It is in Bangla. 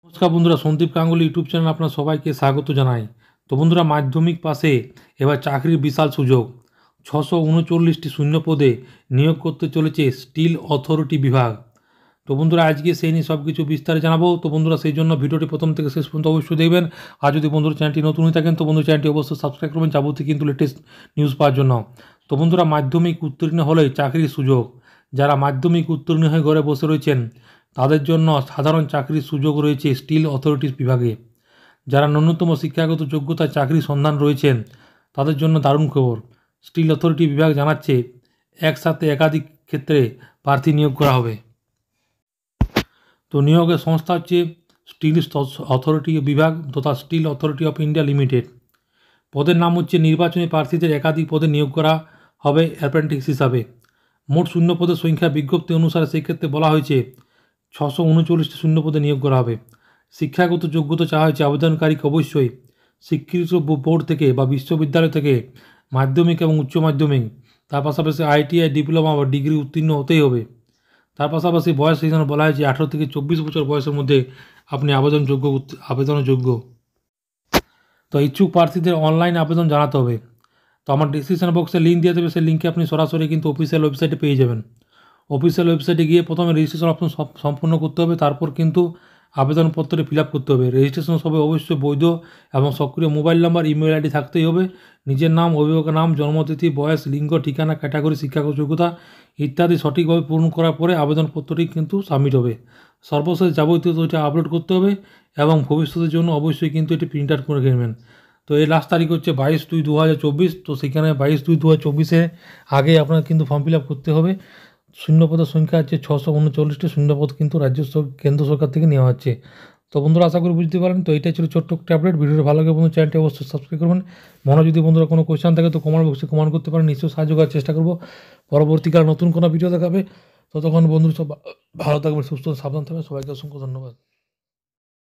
নমস্কার বন্ধুরা, সন্দীপ গাঙ্গুলি ইউটিউব চ্যানেল আপনার সবাইকে স্বাগত জানাই। তো বন্ধুরা, মাধ্যমিক পাশে এবার চাকরির বিশাল সুযোগ। 639টি শূন্য পদে নিয়োগ করতে চলেছে স্টিল অথরিটি বিভাগ। তো বন্ধুরা, আজকে সেই নিয়ে সব কিছু বিস্তারে জানাবো। তো বন্ধুরা, সেই জন্য ভিডিওটি প্রথম থেকে শেষ পর্যন্ত অবশ্যই দেখবেন। আর যদি বন্ধুরা চ্যানেলটি নতুন হয়ে থাকেন তো বন্ধু চ্যানেলটি অবশ্যই সাবস্ক্রাইব করবেন যাবতীয় কিন্তু লেটেস্ট নিউজ পাওয়ার জন্য। তো বন্ধুরা, মাধ্যমিক উত্তীর্ণ হলেই চাকরির সুযোগ। যারা মাধ্যমিক উত্তীর্ণ হয়ে ঘরে বসে রয়েছেন তাদের জন্য সাধারণ চাকরির সুযোগ রয়েছে স্টিল অথরিটিস বিভাগে। যারা ন্যূনতম শিক্ষাগত যোগ্যতায় চাকরির সন্ধান রয়েছেন তাদের জন্য দারুণ খবর। স্টিল অথরিটি বিভাগ জানাচ্ছে একসাথে একাধিক ক্ষেত্রে প্রার্থী নিয়োগ করা হবে। তো নিয়োগের সংস্থা হচ্ছে স্টিল অথরিটি বিভাগ তথা Steel Authority of India Limited. পদের নাম হচ্ছে নির্বাচনী প্রার্থীদের একাধিক পদে নিয়োগ করা হবে অ্যাপ্রেন্টিস হিসাবে। মোট শূন্য পদের সংখ্যা বিজ্ঞপ্তি অনুসারে সেই ক্ষেত্রে বলা হয়েছে 639টি শূন্য পদে নিয়োগ করা হবে। শিক্ষাগত যোগ্যতা চাওয়া হয়েছে আবেদনকারীকে অবশ্যই স্বীকৃত বোর্ড থেকে বা বিশ্ববিদ্যালয় থেকে মাধ্যমিক এবং উচ্চ মাধ্যমিক, তার পাশাপাশি আইটিআই ডিপ্লোমা বা ডিগ্রি উত্তীর্ণ হতেই হবে। তার পাশাপাশি বয়স সেখানে বলা হয়েছে 18 থেকে 24 বছর বয়সের মধ্যে আপনি আবেদনের যোগ্য। তো ইচ্ছুক প্রার্থীদের অনলাইন আবেদন জানাতে হবে। তো আমার ডিসক্রিপশন বক্সে লিঙ্ক দিয়ে দেবে, সেই লিঙ্কে আপনি সরাসরি কিন্তু অফিসিয়াল ওয়েবসাইটে পেয়ে যাবেন। অফিসিয়াল ওয়েবসাইটে গিয়ে প্রথমে রেজিস্ট্রেশন অপশন সম্পূর্ণ করতে হবে, তারপর কিন্তু আবেদনপত্রে ফিল আপ করতে হবে। রেজিস্ট্রেশন সবে অবশ্যই বৈধ এবং সক্রিয় মোবাইল নাম্বার, ইমেল আইডি থাকতেই হবে। নিজের নাম, অভিভাবকের নাম, জন্মতিথি, বয়স, লিঙ্গ, ঠিকানা, ক্যাটাগরি, শিক্ষাগত যোগ্যতা ইত্যাদি সঠিকভাবে পূরণ করার পরে আবেদনপত্রটি কিন্তু সাবমিট হবে। সর্বশেষ যাবতীয় তথ্য আপলোড করতে হবে এবং ভবিষ্যতের জন্য অবশ্যই কিন্তু এটি প্রিন্ট আউট করে নেবেন। তো এর লাস্ট তারিখ হচ্ছে 22/2/2024। তো সেখানে 22/2/2024-এর আগে আপনার কিন্তু ফর্ম ফিল আপ করতে হবে। শূন্যপদের সংখ্যা হচ্ছে 639টি শূন্যপদ কিন্তু কেন্দ্র সরকার থেকে নেওয়া হচ্ছে। তো বন্ধুরা, আশা করি বুঝতে পারেন। তো এটাই ছিল ছোট্ট একটা আপডেট। ভিডিওটা ভালো লাগে বন্ধু চ্যানেলটি অবশ্যই সাবস্ক্রাইব করবেন। যদি বন্ধুরা কোনো কোয়েশ্চেন থাকে তো কমেন্ট বক্সে কমেন্ট করতে পারেন, নিশ্চয়ই সাহায্য করার চেষ্টা করবো। পরবর্তীকালে নতুন কোনো ভিডিও দেখাবে। ততক্ষণ বন্ধু সব ভালো থাকবেন, সুস্থ সাবধান থাকবেন। সবাইকে অসংখ্য ধন্যবাদ।